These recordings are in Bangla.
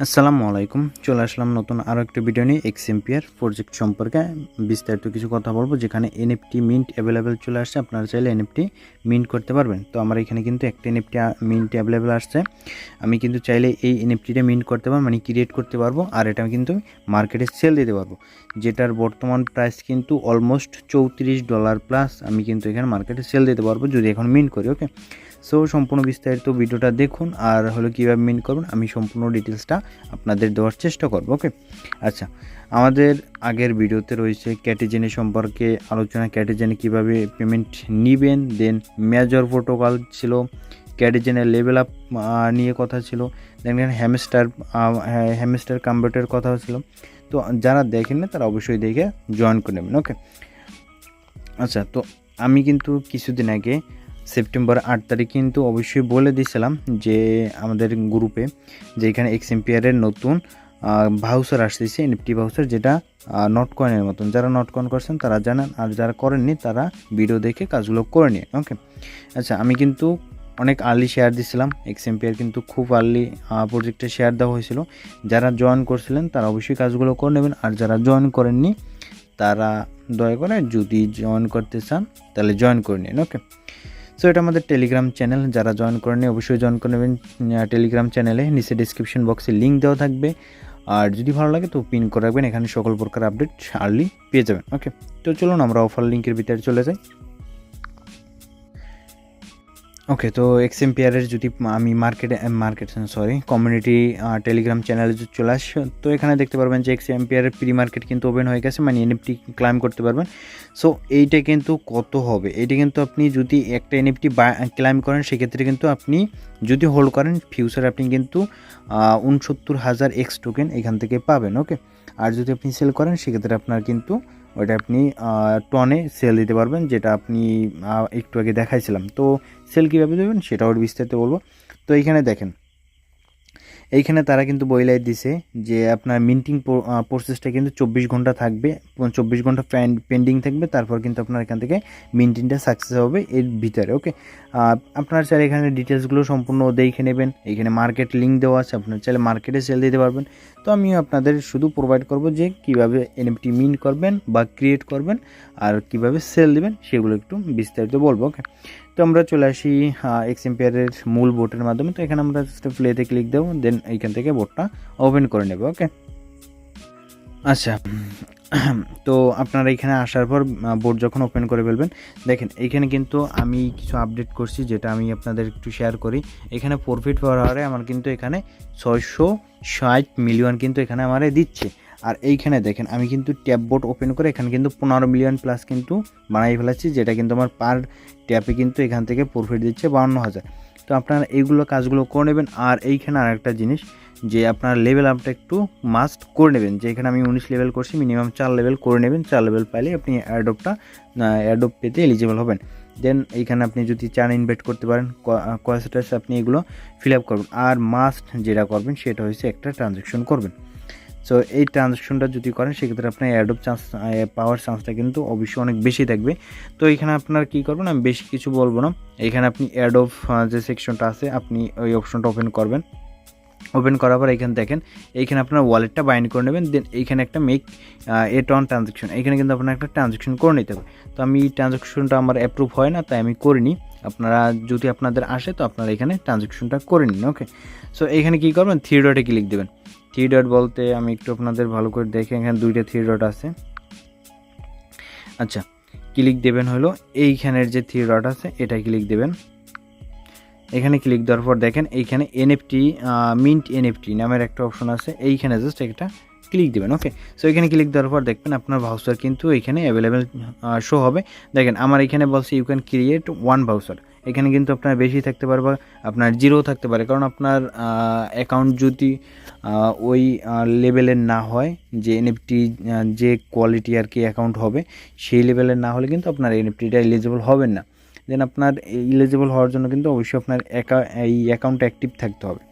আসসালামু আলাইকুম। চলে আসলাম নতুন আরও একটা ভিডিও নিয়ে এক্সএমপিআর প্রজেক্ট সম্পর্কে বিস্তারিত কিছু কথা বলবো, যেখানে এনএফটি মিন্ট অ্যাভেলেবেল চলে আসছে। আপনারা চাইলে এনএফটি মিন্ট করতে পারবেন। তো আমার এখানে কিন্তু একটা এনএফটি মিন্ট অ্যাভেলেবেল আসছে। আমি কিন্তু চাইলে এই এনএফটিটা মিন্ট করতে পারবো, মানে ক্রিয়েট করতে পারবো, আর এটা কিন্তু মার্কেটে সেল দিতে পারবো, যেটার বর্তমান প্রাইস কিন্তু অলমোস্ট $34 প্লাস। আমি কিন্তু এখানে মার্কেটে সেল দিতে পারবো যদি এখন মিন্ট করি। ওকে, সো সম্পূর্ণ বিস্তারিত ভিডিওটা দেখুন, আর হলো কীভাবে মিন্ট করবেন আমি সম্পূর্ণ ডিটেলসটা আপনাদের দেওয়ার চেষ্টা করব। ওকে, আচ্ছা, আমাদের আগের ভিডিওতে রয়েছে ক্যাটেজেনি সম্পর্কে আলোচনা, ক্যাটেজেনি কীভাবে পেমেন্ট নেবেন, দেন মেজর প্রোটোকল ছিল, ক্যাটেজেনের লেভেল আপ নিয়ে কথা ছিল, দেন হ্যামস্টার কনভার্টের কথা ছিল। তো যারা দেখেন না তারা অবশ্যই দেখে জয়েন করে নেবেন। ওকে, আচ্ছা, তো আমি কিন্তু কিছুদিন আগে সেপ্টেম্বর 8 তারিখ কিন্তু অবশ্যই বলে দিয়েছিলাম যে আমাদের গ্রুপে যে এখানে এক্সএমপিআরের নতুন ভাউচার আসতেছে, এনএফটি ভাউচার, যেটা নট কয়েনের মতন। যারা নট কয়েন করছেন তারা জানেন, আর যারা করেননি তারা ভিডিও দেখে কাজগুলো করে নিন। ওকে, আচ্ছা, আমি কিন্তু অনেক আর্লি শেয়ার দিয়েছিলাম। এক্সএমপিআর কিন্তু খুব আর্লি প্রজেক্টে শেয়ার দেওয়া হয়েছিল। যারা জয়েন করছিলেন তারা অবশ্যই কাজগুলো করে নেবেন, আর যারা জয়েন করেননি তারা দয়া করে যদি জয়েন করতে চান তাহলে জয়েন করে নিন। ওকে, সো এটা আমাদের টেলিগ্রাম চ্যানেল, যারা জয়েন করেন অবশ্যই জয়েন করে নেবেন টেলিগ্রাম চ্যানেলে। নিচে ডিসক্রিপশন বক্সে লিঙ্ক দেওয়া থাকবে, আর যদি ভালো লাগে তো পিন করে রাখবেন, এখানে সকল প্রকার আপডেট আর্লি পেয়ে যাবেন। ওকে, তো চলুন আমরা অফার লিঙ্কের ভিতরে চলে যাই। ওকে, তো এক্সএমপিআরের যদি আমি কমিউনিটি টেলিগ্রাম চ্যানেলে যদি চলে আসি, তো এখানে দেখতে পারবেন যে এক্সএমপিআরের প্রি মার্কেট কিন্তু ওপেন হয়ে গেছে, মানে এনএফটি ক্লাইম করতে পারবেন। সো এইটা কিন্তু কত হবে, এইটা কিন্তু আপনি যদি একটা এনএফটি ক্লাইম করেন সেক্ষেত্রে কিন্তু আপনি যদি হোল্ড করেন ফিউচার আপনি কিন্তু 69,000 এক্স টোকেন এখান থেকে পাবেন। ওকে, আর যদি আপনি সেল করেন সেক্ষেত্রে আপনার কিন্তু ওইটা আপনি টনে সেল দিতে পারবেন, যেটা আপনি একটু আগে দেখাইছিলাম। তো সেল কীভাবে দেবেন সেটাও বিস্তারিত বলবো। তো এইখানে দেখেন, এইখানে তারা কিন্তু বইলাই দিছে যে আপনার মিন্টিং প্রসেসটা কিন্তু 24 ঘন্টা থাকবে, 24 ঘন্টা পেন্ডিং থাকবে, তারপর কিন্তু আপনার এখান থেকে মিন্টিংটা সাকসেস হবে এর ভিতরে। ওকে, আপনার চাইলে এখানে ডিটেলসগুলো সম্পূর্ণ দেখে নেবেন, এখানে মার্কেট লিঙ্ক দেওয়া আছে, আপনার চাইলে মার্কেটে সেল দিতে পারবেন। তো আমি আপনাদের শুধু প্রোভাইড করব যে কীভাবে এনএফটি মিন্ট করবেন বা ক্রিয়েট করবেন আর কীভাবে সেল দেবেন সেগুলো একটু বিস্তারিত বলবো। ওকে, তো আমরা চলে আসি এক্সএমপিআরের মূল বোটের মাধ্যমে। তো এখানে আমরা জাস্ট প্লেতে ক্লিক দেবো, দেন এইখান থেকে বোটটা ওপেন করে নেব। ওকে, আচ্ছা, তো আপনারা এখানে আসার পর বোর্ড যখন ওপেন করে ফেলবেন, দেখেন এইখানে কিন্তু আমি কিছু আপডেট করছি, যেটা আমি আপনাদের একটু শেয়ার করি। এখানে প্রফিট পার আওয়ারে আমার কিন্তু এখানে 660 মিলিয়ন কিন্তু এখানে আমার দিচ্ছে। আর এইখানে দেখেন আমি কিন্তু ট্যাব বোর্ড ওপেন করে এখানে কিন্তু 15 মিলিয়ন প্লাস কিন্তু বানাই ফেলাচ্ছি, যেটা কিন্তু আমার পার ট্যাপে কিন্তু এখান থেকে প্রফিট দিচ্ছে 52,000। তো আপনারা এইগুলো কাজগুলো করে নেবেন। আর এইখানে আরেকটা জিনিস যে আপনার লেভেল আপটা একটু মাস্ট করে নেবেন, যে এখানে আমি 19 লেভেল করছি, মিনিমাম 4 লেভেল করে নেবেন। 4 লেভেল পাইলে আপনি অ্যাডোপ পেতে এলিজিবল হবেন। দেন এইখানে আপনি যদি চান ইনভাইট করতে পারেন, কয়েসটাস আপনি এগুলো ফিল আপ করবেন। আর মাস্ট যেটা করবেন সেটা হচ্ছে একটা ট্রানজ্যাকশন করবেন। সো এই ট্রানজ্যাকশনটা যদি করেন সেক্ষেত্রে আপনার অ্যাডোপ চান্স পাওয়ার চান্সটা কিন্তু অবশ্যই অনেক বেশি থাকবে। তো এখানে আপনার কী করবেন আমি বেশি কিছু বলবো না, এখানে আপনি অ্যাডোপ যে সেকশনটা আছে আপনি ওই অপশনটা ওপেন করবেন। ওপেন করার পর এইখানে দেখেন, এইখানে আপনার ওয়ালেটটা বাইন্ড করে নেবেন। দেন এইখানে একটা মেক এট অন ট্রানজ্যাকশন, এখানে কিন্তু আপনার একটা ট্রানজ্যাকশন করে নিতে হবে। তো আমি ট্রানজ্যাকশনটা আমার অ্যাপ্রুভ হয় না, তাই আমি করিনি। আপনারা যদি আপনাদের আসে তো আপনারা এখানে ট্রানজ্যাকশনটা করে নিন। ওকে, সো এইখানে কী করবেন, থ্রি ডটে ক্লিক দেবেন। থ্রি ডট বলতে আমি একটু আপনাদের ভালো করে দেখে, এখানে দুইটা থ্রি ডট আছে। আচ্ছা, ক্লিক দেবেন হলো এইখানের যে থ্রি ডট আছে এটা ক্লিক দেবেন। এখানে ক্লিক দেওয়ার পর দেখেন এইখানে এনএফটি মিন্ট এনএফটি নামের একটা অপশন আছে, এইখানে জাস্ট একটা ক্লিক দেবেন। ওকে, সো এখানে ক্লিক দেওয়ার পর দেখবেন আপনার ভাউচার কিন্তু এখানে অ্যাভেলেবেল শো হবে। দেখেন আমার এখানে বলছে you can create one voucher, এখানে কিন্তু আপনার বেশি থাকতে পারে বা আপনার জিরো থাকতে পারে, কারণ আপনার অ্যাকাউন্ট যদি ওই লেভেলের না হয়, যে এনএফটি যে কোয়ালিটি আর কি অ্যাকাউন্ট হবে সেই লেভেলের না হলে কিন্তু আপনার এনএফটিটা এলিজিবল হবেন না। দেন আপনার এলিজিবল হওয়ার জন্য কিন্তু অবশ্যই আপনার এই অ্যাকাউন্ট অ্যাক্টিভ থাকতে হবে।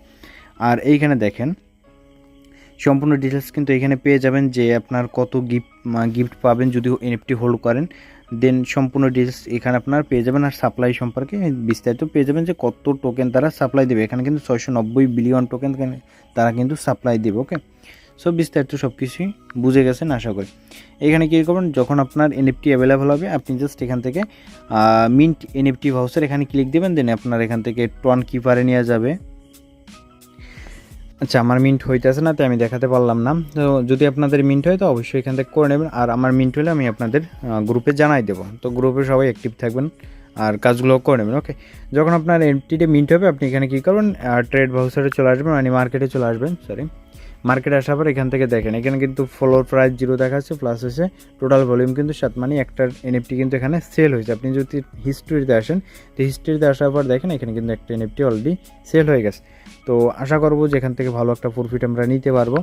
আর এইখানে দেখেন সম্পূর্ণ ডিটেলস কিন্তু এখানে পেয়ে যাবেন, যে আপনার কত গিফট পাবেন যদি এনএফটি হোল্ড করেন। দেন সম্পূর্ণ ডিটেলস এখানে আপনার পেয়ে যাবেন। আর সাপ্লাই সম্পর্কে বিস্তারিত পেয়ে যাবেন যে কত টোকেন তারা সাপ্লাই দেবে। এখানে কিন্তু 690 বিলিয়ন টোকেন তারা কিন্তু সাপ্লাই দেবে। ওকে, সো বিস্তারিত সব কিছুই বুঝে গেছেন আশা করি। এখানে কী করবেন, যখন আপনার এনএফটি অ্যাভেলেবল হবে আপনি জাস্ট এখান থেকে মিন্ট এনএফটি ভাউচার এখানে ক্লিক দেবেন। দেন আপনার এখান থেকে টন কিপারে নিয়ে যাবে। আচ্ছা, আমার মিন্ট হইতেছে না, তাই আমি দেখাতে পারলাম না। তো যদি আপনাদের মিন্ট হয় তো অবশ্যই এখান থেকে করে নেবেন। আর আমার মিন্ট হলে আমি আপনাদের গ্রুপে জানাই দেবো। তো গ্রুপে সবাই অ্যাক্টিভ থাকবেন আর কাজগুলো করে নেবেন। ওকে, যখন আপনার এনএফটিতে মিন্ট হবে আপনি এখানে কী করবেন, ট্রেড ভাউচারে চলে আসবেন, মানে মার্কেটে চলে আসবেন। মার্কেটে আসার পর এখান থেকে দেখেন এখানে কিন্তু ফ্লোর প্রাইস 0 দেখাচ্ছে, প্লাস হচ্ছে টোটাল ভলিউম কিন্তু 7, মানে একটা এনএফটি কিন্তু এখানে সেল হয়েছে। আপনি যদি হিস্ট্রিতে আসেন, তো হিস্ট্রিতে আসার পর দেখেন এখানে কিন্তু একটা এনএফটি অলরেডি সেল হয়ে গেছে। তো আশা করবো যে এখান থেকে ভালো একটা প্রফিট আমরা নিতে পারবো।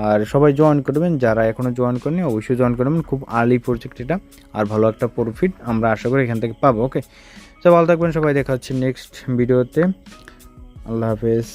আর সবাই জয়েন করবেন, যারা এখনও জয়েন করেনি অবশ্যই জয়েন করবেন। খুব আর্লি প্রজেক্ট এটা, আর ভালো একটা প্রফিট আমরা আশা করি এখান থেকে পাবো। ওকে, তো ভালো থাকবেন সবাই, দেখা হচ্ছে নেক্সট ভিডিওতে। আল্লাহ হাফেজ।